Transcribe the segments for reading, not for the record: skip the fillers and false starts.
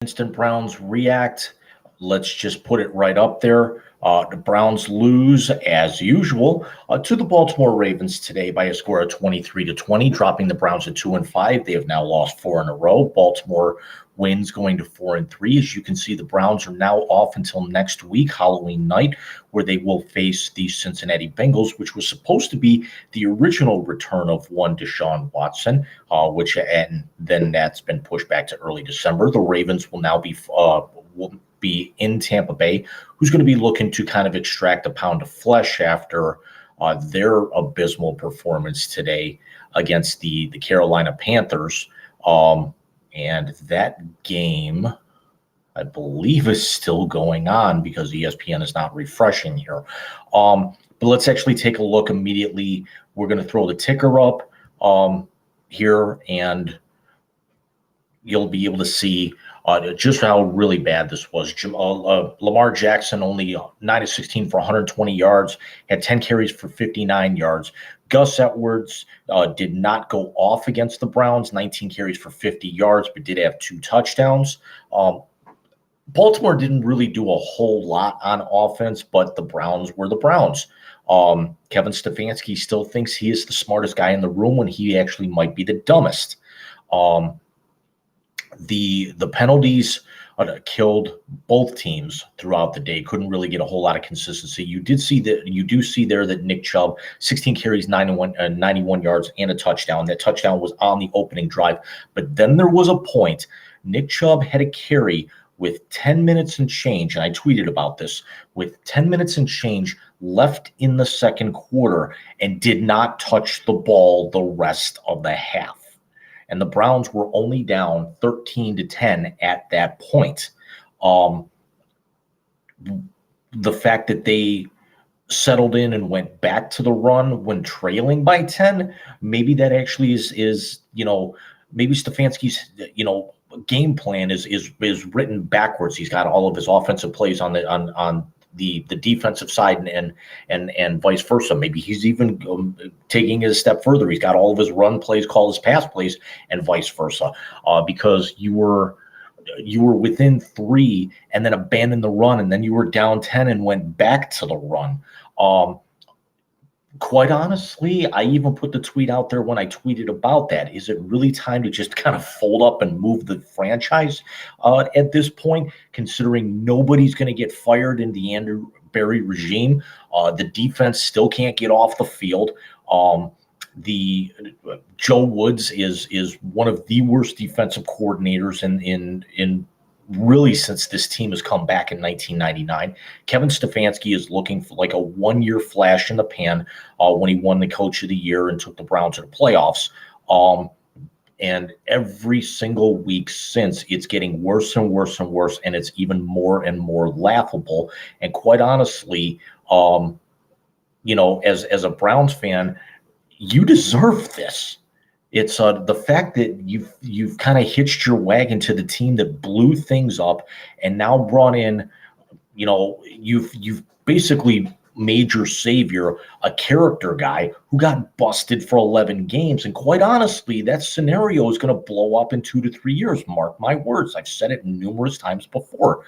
Instant Browns react. Let's just put it right up there. The Browns lose as usual to the Baltimore Ravens today by a score of 23-20, dropping the Browns at 2-5. They have now lost four in a row. Baltimore wins going to 4-3. As you can see, the Browns are now off until next week, Halloween night, where they will face the Cincinnati Bengals, which was supposed to be the original return of one Deshaun Watson, and then that's been pushed back to early December. The Ravens will now be in Tampa Bay, who's going to be looking to kind of extract a pound of flesh after their abysmal performance today against the Carolina Panthers. And that game, I believe, is still going on because ESPN is not refreshing here. But let's actually take a look immediately. We're going to throw the ticker up here, and you'll be able to see just how really bad this was. Lamar Jackson only 9 of 16 for 120 yards, had 10 carries for 59 yards. Gus Edwards did not go off against the Browns, 19 carries for 50 yards, but did have 2 touchdowns. Baltimore didn't really do a whole lot on offense, but the Browns were the Browns. Kevin Stefanski still thinks he is the smartest guy in the room when he actually might be the dumbest. The penalties killed both teams throughout the day. Couldn't really get a whole lot of consistency. You do see there that Nick Chubb, 16 carries, 91 yards, and a touchdown. That touchdown was on the opening drive. But then there was a point. Nick Chubb had a carry with 10 minutes and change, and I tweeted about this, with 10 minutes and change left in the second quarter and did not touch the ball the rest of the half. And the Browns were only down 13-10 at that point. The fact that they settled in and went back to the run when trailing by 10, maybe that actually is maybe Stefanski's, game plan is written backwards. He's got all of his offensive plays on the defensive side and vice versa. Maybe he's even taking it a step further. He's got all of his run plays called his pass plays and vice versa, because you were within 3 and then abandoned the run, and then you were down 10 and went back to the run. Quite honestly, I even put the tweet out there when I tweeted about that. Is it really time to just kind of fold up and move the franchise at this point, considering nobody's going to get fired in the Andrew Berry regime? The defense still can't get off the field. Joe Woods is one of the worst defensive coordinators in really since this team has come back in 1999. Kevin Stefanski is looking for like a one-year flash in the pan when he won the Coach of the Year and took the Browns to the playoffs. And every single week since, it's getting worse and worse and worse, and it's even more and more laughable. And quite honestly, as a Browns fan, you deserve this. It's the fact that you've kind of hitched your wagon to the team that blew things up, and now brought in, you've basically made your savior a character guy who got busted for 11 games. And quite honestly, that scenario is going to blow up in 2 to 3 years. Mark my words. I've said it numerous times before.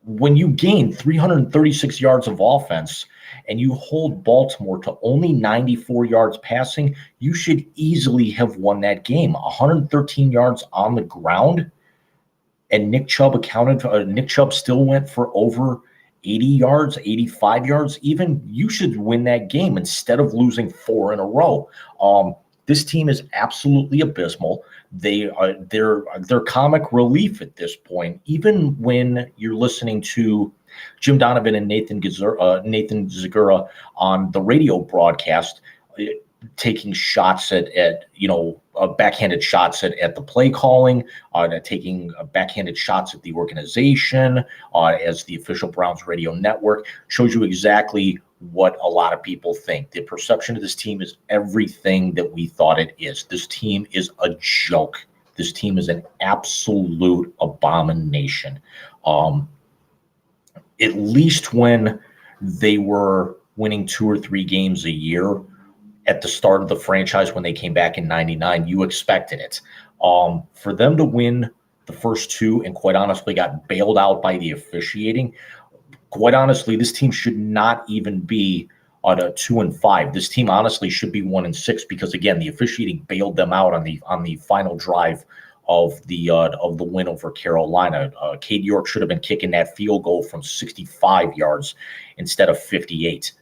When you gain 336 yards of offense and you hold Baltimore to only 94 yards passing, you should easily have won that game. 113 yards on the ground, and Nick Chubb still went for over 80 yards, 85 yards even. You should win that game instead of losing 4 in a row. This team is absolutely abysmal. They're comic relief at this point. Even when you're listening to Jim Donovan and Nathan Zagura on the radio broadcast, taking shots at backhanded shots at the play calling, taking backhanded shots at the organization as the official Browns radio network, shows you exactly what a lot of people think. The perception of this team is everything that we thought it is. This team is a joke. This team is an absolute abomination. At least when they were winning 2 or 3 games a year, at the start of the franchise when they came back in '99. You expected it. For them to win the first two and quite honestly got bailed out by the officiating, quite honestly, this team should not even be on a 2-5. This team honestly should be 1-6 because again, the officiating bailed them out on the final drive of the win over Carolina. Cade York should have been kicking that field goal from 65 yards instead of 58.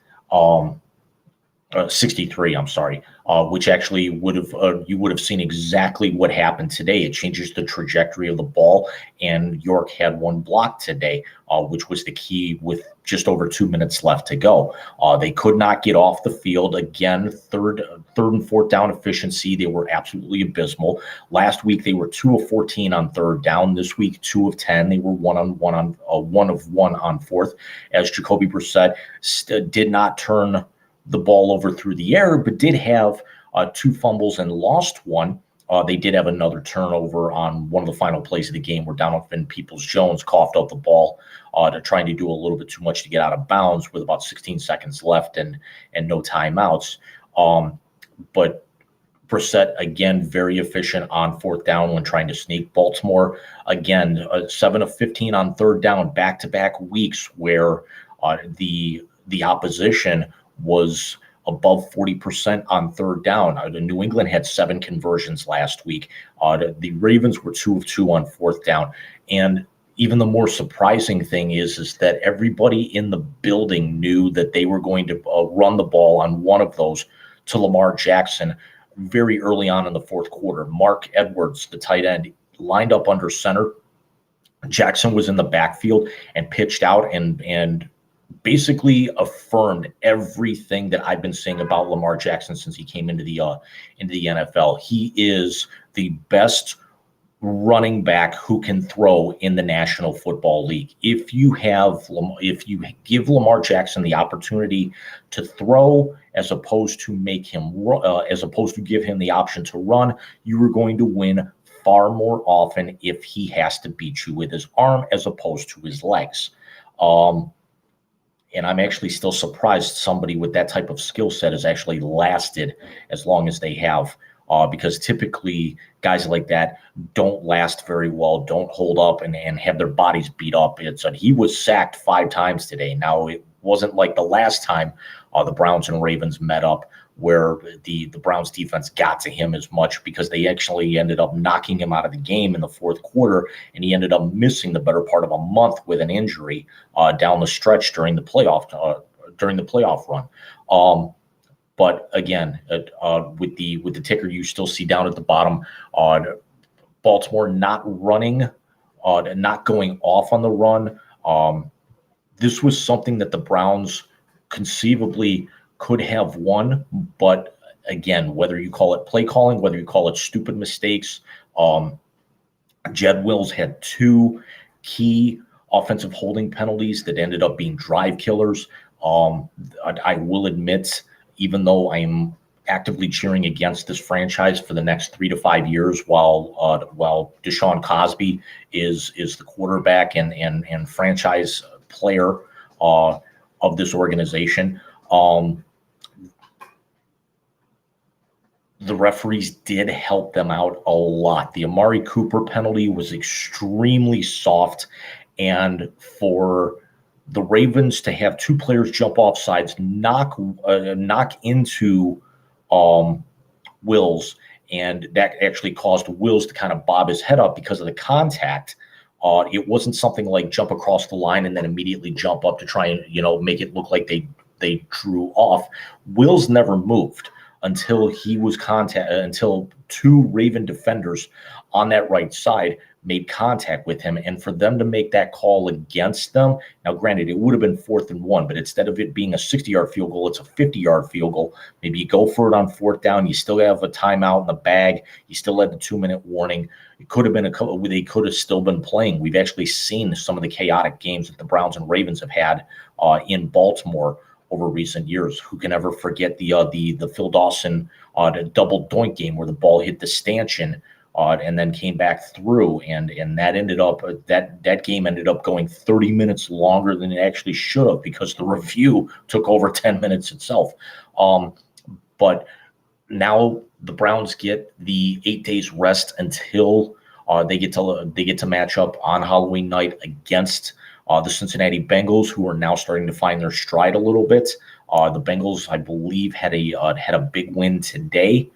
63, I'm sorry, which actually would have you would have seen exactly what happened today. It changes the trajectory of the ball, and York had one block today, which was the key with just over 2 minutes left to go. They could not get off the field. Again, third and fourth down efficiency, they were absolutely abysmal. Last week, they were 2 of 14 on third down. This week, 2 of 10. They were 1 of 1 on fourth, as Jacoby Brissett did not turn the ball over through the air, but did have 2 fumbles and lost one. They did have another turnover on one of the final plays of the game where Donovan Peoples-Jones coughed up the ball to trying to do a little bit too much to get out of bounds with about 16 seconds left and no timeouts. But Brissett, again, very efficient on fourth down when trying to sneak. Baltimore, again, 7 of 15 on third down, back-to-back weeks where the opposition was above 40% on third down. New England had 7 conversions last week. The Ravens were 2 of 2 on fourth down. And even the more surprising thing is that everybody in the building knew that they were going to run the ball on one of those to Lamar Jackson very early on in the fourth quarter. Mark Edwards, the tight end, lined up under center. Jackson was in the backfield and pitched out and basically affirmed everything that I've been saying about Lamar Jackson since he came into the NFL. He is the best running back who can throw in the National Football League. If you give Lamar Jackson the opportunity to throw as opposed to give him the option to run, you are going to win far more often if he has to beat you with his arm as opposed to his legs. And I'm actually still surprised somebody with that type of skill set has actually lasted as long as they have, because typically guys like that don't last very well, don't hold up and have their bodies beat up. He was sacked 5 times today. Now, it wasn't like the last time the Browns and Ravens met up where the Browns defense got to him as much, because they actually ended up knocking him out of the game in the fourth quarter, and he ended up missing the better part of a month with an injury down the stretch during the playoff run. But again, with the ticker you still see down at the bottom, Baltimore not running, not going off on the run. This was something that the Browns conceivably could have won, but again, whether you call it play calling, whether you call it stupid mistakes, Jed Wills had 2 key offensive holding penalties that ended up being drive killers. I will admit, even though I'm actively cheering against this franchise for the next 3 to 5 years, while Deshaun Cosby is the quarterback and franchise player of this organization, the referees did help them out a lot. The Amari Cooper penalty was extremely soft, and for the Ravens to have 2 players jump off sides, knock into Wills, and that actually caused Wills to kind of bob his head up because of the contact. It wasn't something like jump across the line and then immediately jump up to try and make it look like they drew off. Wills never moved until until 2 Raven defenders on that right side made contact with him. And for them to make that call against them, now granted, it would have been 4th and 1, but instead of it being a 60-yard field goal, it's a 50-yard field goal. Maybe you go for it on 4th down. You still have a timeout in the bag. You still had the 2-minute warning. It could have been they could have still been playing. We've actually seen some of the chaotic games that the Browns and Ravens have had in Baltimore over recent years. Who can ever forget the Phil Dawson double doink game where the ball hit the stanchion and then came back through, and that ended up that game ended up going 30 minutes longer than it actually should have because the review took over 10 minutes itself. But now the Browns get the 8 days rest until they get to match up on Halloween night against the Cincinnati Bengals, who are now starting to find their stride a little bit. The Bengals, I believe, had a big win today.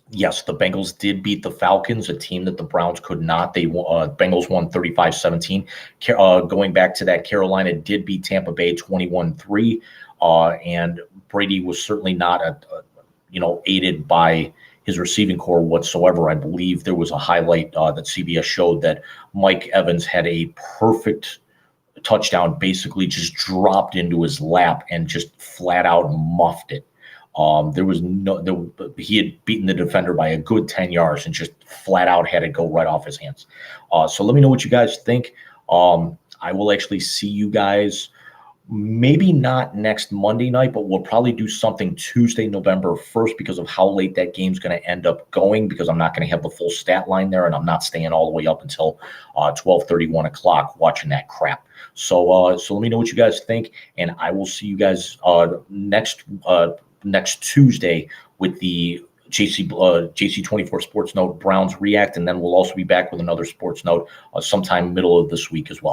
Yes, the Bengals did beat the Falcons, a team that the Browns could not. Bengals won 35-17. Going back to that, Carolina did beat Tampa Bay 21-3, and Brady was certainly not aided by his receiving core whatsoever. I believe there was a highlight that CBS showed that Mike Evans had a perfect touchdown, basically just dropped into his lap and just flat out muffed it. He had beaten the defender by a good 10 yards and just flat out had it go right off his hands. So let me know what you guys think. I will actually see you guys maybe not next Monday night, but we'll probably do something Tuesday, November 1st, because of how late that game's going to end up going, because I'm not going to have the full stat line there, and I'm not staying all the way up until 12:30, 1 o'clock watching that crap. So let me know what you guys think, and I will see you guys next Tuesday with the JC24 Sports Note Browns React, and then we'll also be back with another Sports Note sometime middle of this week as well.